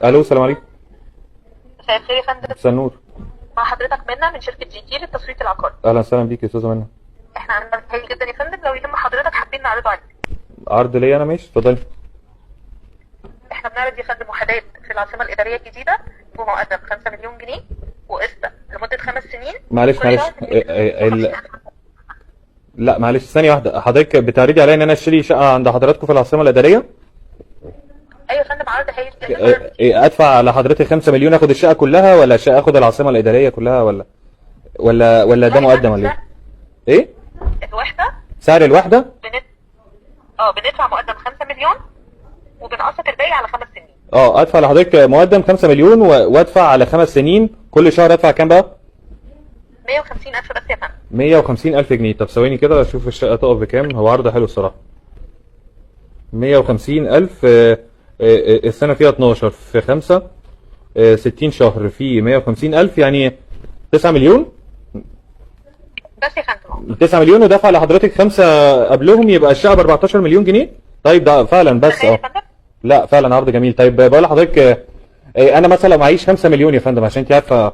الو، السلام عليكم. مساء الخير يا فندم. مساء النور. مع حضرتك منى من شركة جي تي للتسويق العقاري. اهلا وسهلا بيك يا استاذه منى. احنا عندنا هايل جدا يا فندم، لو يهم حضرتك حابين نعرضه عليك. عرض ليا انا؟ ماشي، اتفضلي. احنا بنعرض يا فندم وحدات في العاصمة الإدارية الجديدة بمقدم 5 مليون جنيه وقسط لمدة 5 سنين. معلش كل معلش شهر لا معلش، ثانيه واحده. حضرتك بتعرضي عليا ان انا اشتري شقه عند حضراتكم في العاصمه الاداريه؟ ايوه يا فندم، عرض هايل جدا. ادفع على حضرتك 5 مليون اخد الشقه كلها، ولا شقه اخد العاصمه الاداريه كلها، ولا ده مقدم ولا ايه؟ ايه الوحدة سعر الواحده؟ بندفع مقدم 5 مليون وبنقسط الباقي على 5 سنين. ادفع لحضرتك مقدم 5 مليون وادفع على 5 سنين. كل شهر ادفع كام بقى؟ 150,000 بس يا فندم. 150,000 جنيه. طب ثواني كده اشوف الشقه تقف بكام. هو عرض حلو الصراحه. 150,000. السنه فيها 12 في 5، 60 شهر في 150,000 يعني 9 مليون. بس يا فندم 9 مليون ودفع لحضرتك 5 قبلهم، يبقى الشقه ب 14 مليون جنيه. طيب ده فعلا بس تخيل يا فندم. لا فعلا عرض جميل. طيب بقول لحضرتك انا مثلا لو معيش 5 مليون يا فندم، عشان انت عارفه.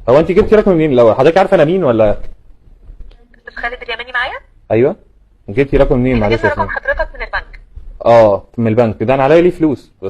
هو انت جبتي رقم منين الاول؟ حضرتك عارفه انا مين ولا؟ استاذ خالد اليماني معايا. ايوه. جبتي رقم منين احنا معلش جبنا يا رقم فندم؟ حضرتك من البنك. من البنك. ده انا عليا ليه فلوس بس.